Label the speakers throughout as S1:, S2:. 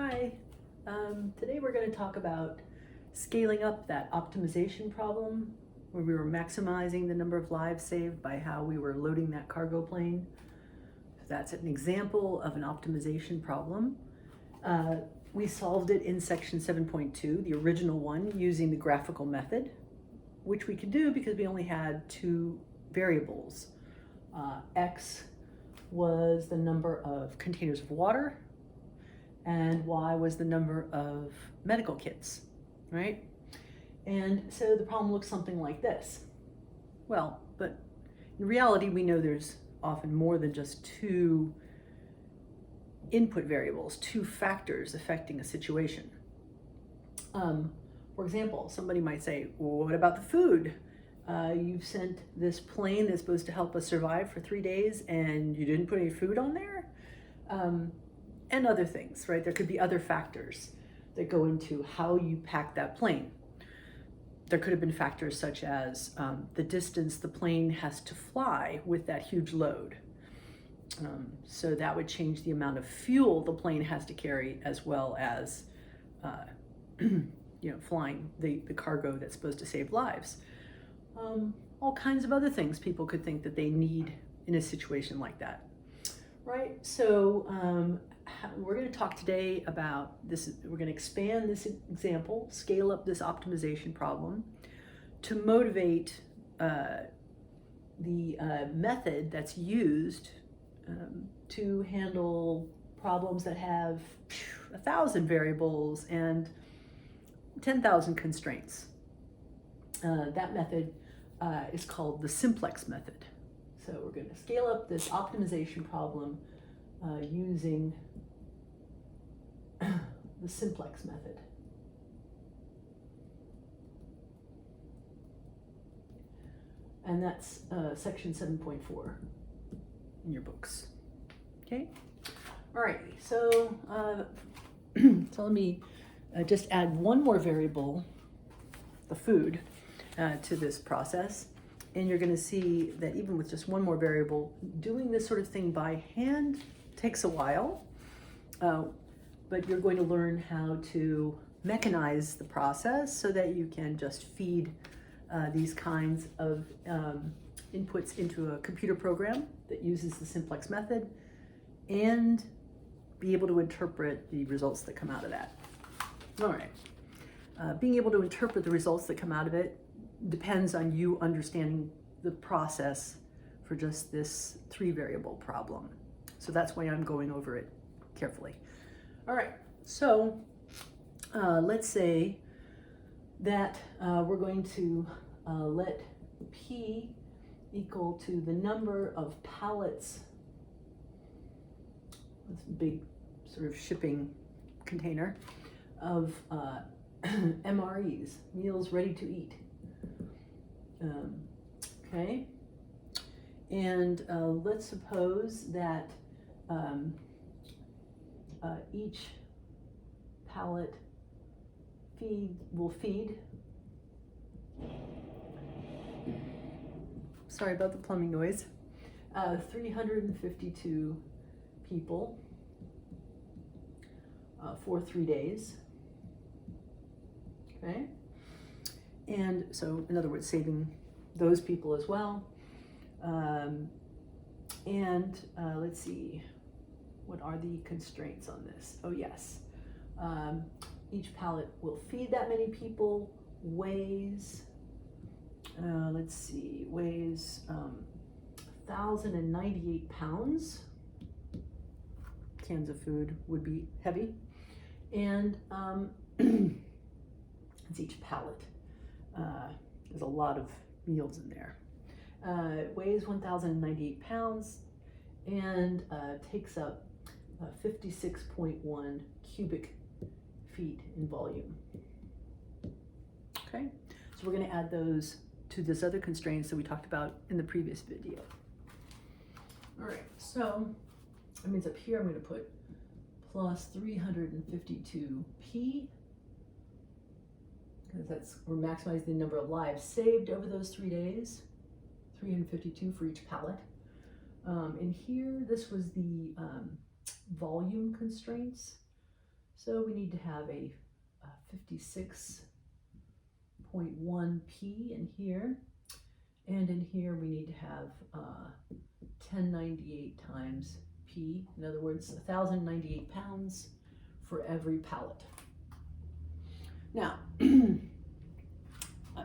S1: Hi, today we're going to talk about scaling up that optimization problem where we were maximizing the number of lives saved by how we were loading that cargo plane. So that's an example of an optimization problem. We solved it in section 7.2, the original one, using the graphical method, which we could do because we only had two variables. X was the number of containers of water, and Y was the number of medical kits, right? And so the problem looks something like this. Well, but in reality, we know there's often more than just two input variables, two factors affecting a situation. For example, somebody might say, well, what about the food? You've sent this plane that's supposed to help us survive for 3 days and you didn't put any food on there? And other things, right? There could be other factors that go into how you pack that plane. There could have been factors such as the distance the plane has to fly with that huge load. So that would change the amount of fuel the plane has to carry, as well as flying the cargo that's supposed to save lives. All kinds of other things people could think that they need in a situation like that, right? So we're going to talk today about this. We're going to expand this example, scale up this optimization problem to motivate the method that's used to handle problems that have 1,000 variables and 10,000 constraints. That method is called the simplex method. So we're going to scale up this optimization problem using the simplex method. And that's section 7.4 in your books. Okay? All right, so let me just add one more variable, the food, to this process. And you're going to see that even with just one more variable, doing this sort of thing by hand takes a while, but you're going to learn how to mechanize the process so that you can just feed these kinds of inputs into a computer program that uses the simplex method and be able to interpret the results that come out of that. All right. Being able to interpret the results that come out of it depends on you understanding the process for just this 3-variable problem. So that's why I'm going over it carefully. All right, so let's say that we're going to let P equal to the number of pallets, this big sort of shipping container, of MREs, meals ready to eat. Okay, and let's suppose that each pallet will feed, sorry about the plumbing noise, 352 people for 3 days. Okay, and so in other words, saving those people as well. Let's see, what are the constraints on this? Oh yes, each pallet will feed that many people, weighs, weighs 1,098 pounds. Cans of food would be heavy. And it's each pallet. There's a lot of meals in there. It weighs 1,098 pounds and takes up 56.1 cubic feet in volume. Okay, so we're going to add those to this other constraints that we talked about in the previous video. All right, so that means up here I'm going to put plus 352p, because we're maximizing the number of lives saved over those 3 days, 352 for each pallet. And here, this was the volume constraints. So we need to have a 56.1 P in here. And in here we need to have 1098 times P. In other words, 1,098 pounds for every pallet. Now, I'm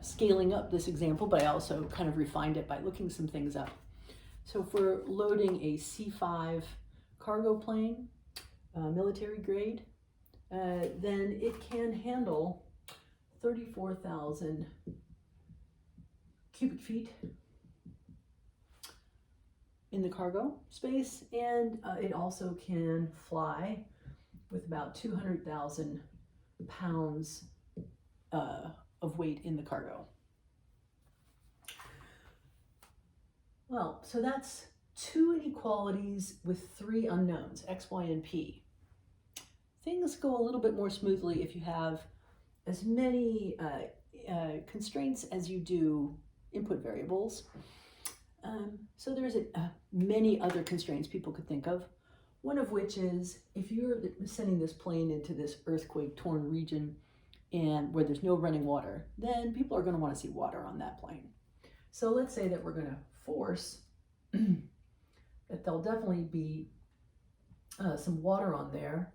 S1: scaling up this example, but I also kind of refined it by looking some things up. So if we're loading a C5 cargo plane, military grade, then it can handle 34,000 cubic feet in the cargo space, and it also can fly with about 200,000 pounds of weight in the cargo. Well, so that's 2 inequalities with 3 unknowns, x, y, and p. Things go a little bit more smoothly if you have as many constraints as you do input variables. So there's many other constraints people could think of, one of which is if you're sending this plane into this earthquake-torn region and where there's no running water, then people are going to want to see water on that plane. So let's say that we're going to force that there'll definitely be some water on there,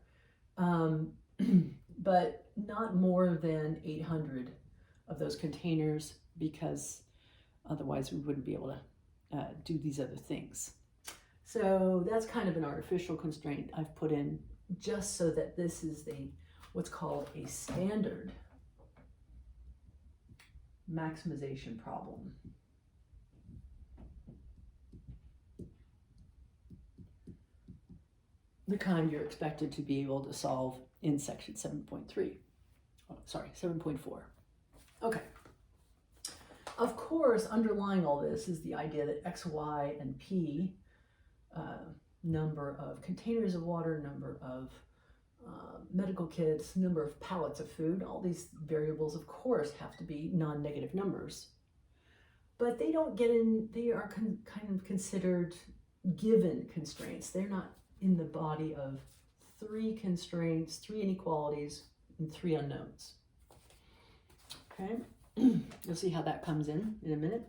S1: but not more than 800 of those containers, because otherwise we wouldn't be able to do these other things. So that's kind of an artificial constraint I've put in just so that this is what's called a standard maximization problem. The kind you're expected to be able to solve in section 7.3. Oh, sorry, 7.4. Okay. Of course, underlying all this is the idea that x, y, and p, number of containers of water, number of medical kits, number of pallets of food, all these variables, of course, have to be non-negative numbers. But they don't get in, they are kind of considered given constraints. They're not in the body of 3 constraints, 3 inequalities, and 3 unknowns. Okay, you'll see how that comes in a minute.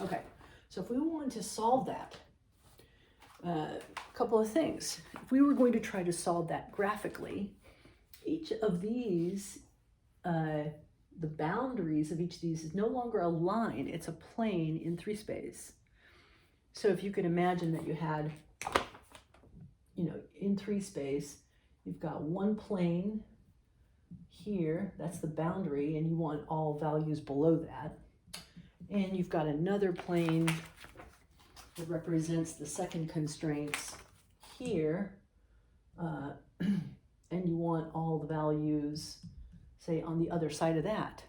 S1: Okay, so if we want to solve that, a couple of things. If we were going to try to solve that graphically, each of these, the boundaries of each of these is no longer a line, it's a plane in 3 space. So if you could imagine that you had, in 3 space, you've got one plane here, that's the boundary, and you want all values below that. And you've got another plane that represents the second constraints here, and you want all the values, say, on the other side of that.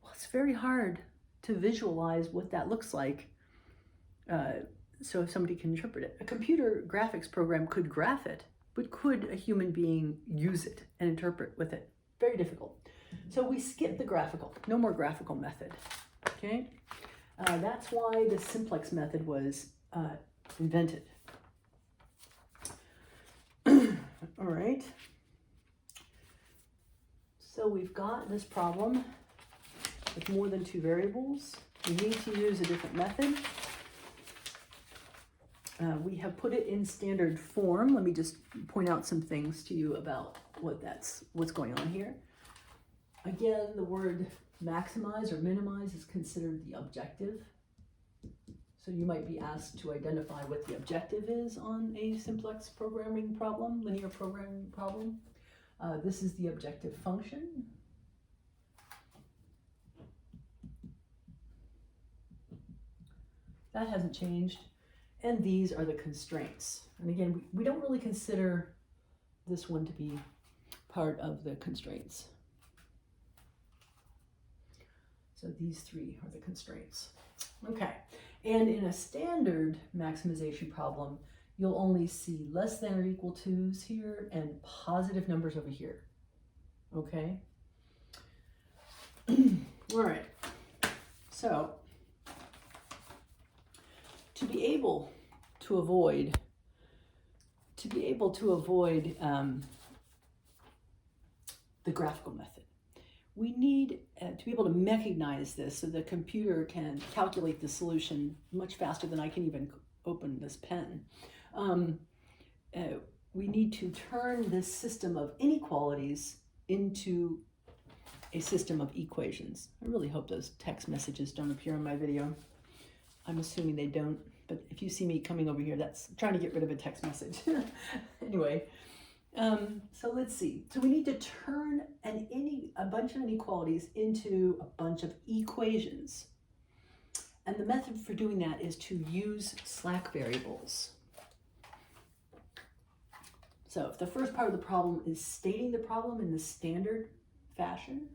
S1: Well, it's very hard to visualize what that looks like. So if somebody can interpret it. A computer graphics program could graph it, but could a human being use it and interpret with it? Very difficult. So we skip the graphical, no more graphical method, okay? That's why the simplex method was invented. All right. So we've got this problem with more than 2 variables. We need to use a different method. We have put it in standard form. Let me just point out some things to you about what's going on here. Again, the word maximize or minimize is considered the objective. So you might be asked to identify what the objective is on a simplex programming problem, linear programming problem. This is the objective function. That hasn't changed. And these are the constraints. And again, we don't really consider this one to be part of the constraints. So these 3 are the constraints. Okay, and in a standard maximization problem, you'll only see less than or equal to's here and positive numbers over here. Okay? All right, so to be able to avoid the graphical method. We need to be able to mechanize this so the computer can calculate the solution much faster than I can even open this pen. We need to turn this system of inequalities into a system of equations. I really hope those text messages don't appear in my video. I'm assuming they don't, but if you see me coming over here, that's trying to get rid of a text message. Anyway, so let's see. So we need to turn a bunch of inequalities into a bunch of equations. And the method for doing that is to use slack variables. So if the first part of the problem is stating the problem in the standard fashion,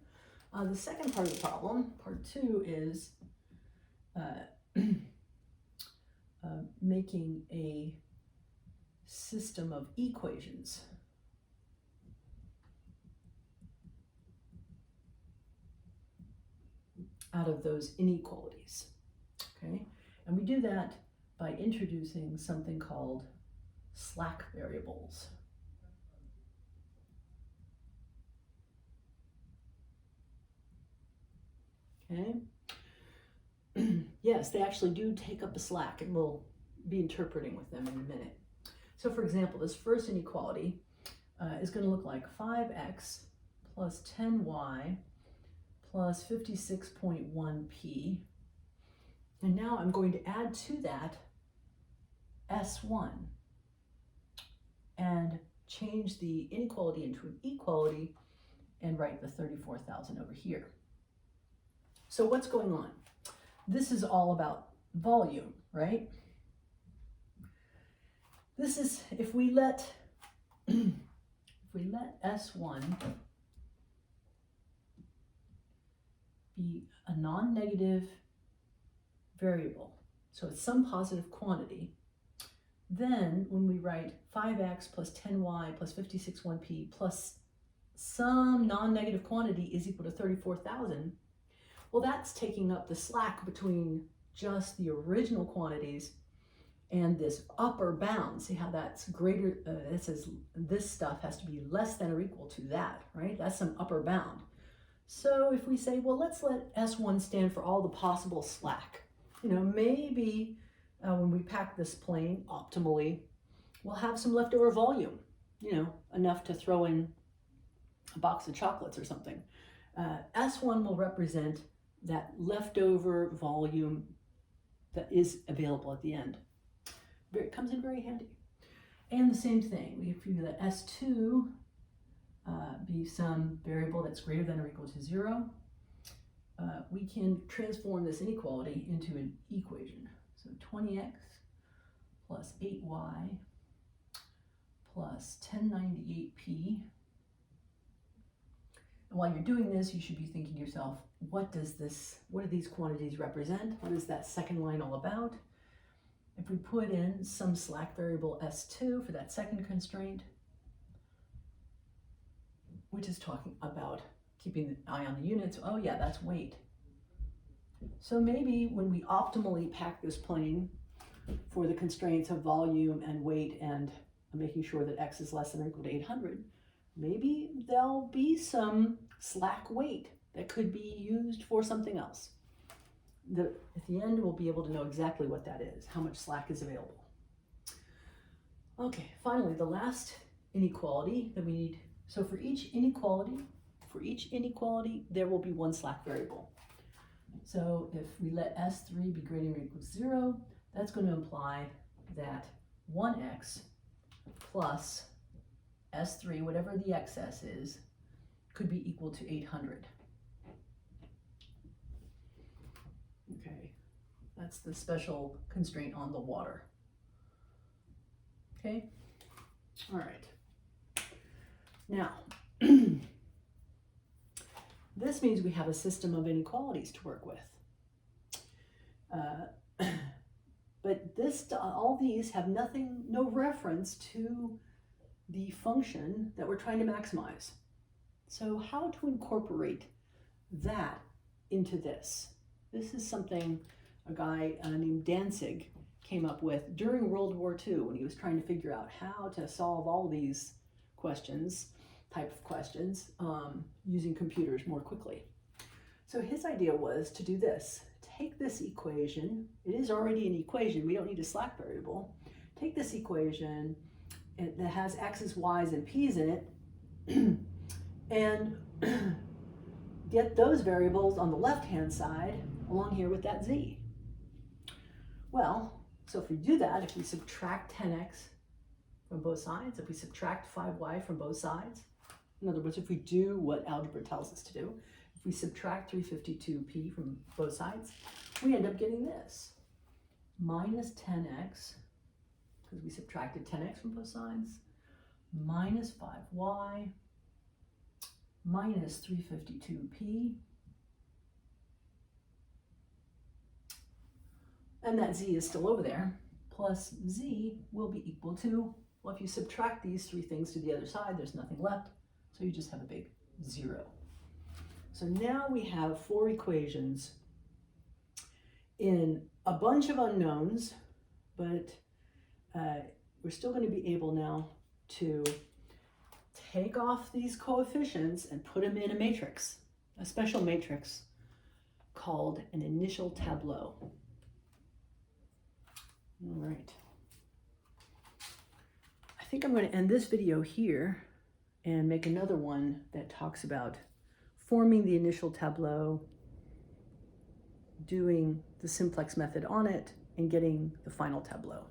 S1: the second part of the problem, part 2, is making a system of equations. Out of those inequalities, okay? And we do that by introducing something called slack variables. Okay? Yes, they actually do take up a slack, and we'll be interpreting with them in a minute. So for example, this first inequality is going to look like 5x plus 10y plus 56.1p. And now I'm going to add to that S1 and change the inequality into an equality and write the 34,000 over here. So what's going on? This is all about volume, right? This is, if we let S1 be a non-negative variable, so it's some positive quantity, then when we write 5x plus 10y plus 56.1p plus some non-negative quantity is equal to 34,000, well, that's taking up the slack between just the original quantities and this upper bound. See how that's greater, it says this stuff has to be less than or equal to that, right? That's some upper bound. So if we say, well, let's let S1 stand for all the possible slack. You know, maybe when we pack this plane optimally, we'll have some leftover volume, you know, enough to throw in a box of chocolates or something. S1 will represent that leftover volume that is available at the end. It comes in very handy. And the same thing, if we let S2 be some variable that's greater than or equal to 0, we can transform this inequality into an equation. So 20x plus 8y plus 1098p. And while you're doing this, you should be thinking to yourself, what do these quantities represent? What is that second line all about? If we put in some slack variable S2 for that second constraint, which is talking about keeping the eye on the units, oh yeah, that's weight. So maybe when we optimally pack this plane for the constraints of volume and weight and making sure that x is less than or equal to 800, maybe there'll be some slack weight that could be used for something else. At the end, we'll be able to know exactly what that is, how much slack is available. Okay, finally, the last inequality that we need. So for each inequality, there will be one slack variable. So if we let S3 be greater than or equal to 0, that's going to imply that 1x plus S3, whatever the excess is, could be equal to 800. Okay, that's the special constraint on the water. Okay, all right. Now, this means we have a system of inequalities to work with. But all these have no reference to the function that we're trying to maximize. So how to incorporate that into this? This is something a guy named Danzig came up with during World War II when he was trying to figure out how to solve all these questions. type of questions using computers more quickly. So his idea was to do this. Take this equation. It is already an equation. We don't need a slack variable. Take this equation that has x's, y's, and p's in it and get those variables on the left-hand side along here with that z. Well, so if we do that, if we subtract 10x from both sides, if we subtract 5y from both sides, in other words, if we do what algebra tells us to do, if we subtract 352p from both sides, we end up getting this, minus 10x, because we subtracted 10x from both sides, minus 5y, minus 352p, and that z is still over there, plus z will be equal to, well, if you subtract these three things to the other side, there's nothing left, so you just have a big 0. So now we have 4 equations in a bunch of unknowns, but we're still going to be able now to take off these coefficients and put them in a matrix, a special matrix called an initial tableau. All right. I think I'm going to end this video here and make another one that talks about forming the initial tableau, doing the simplex method on it, and getting the final tableau.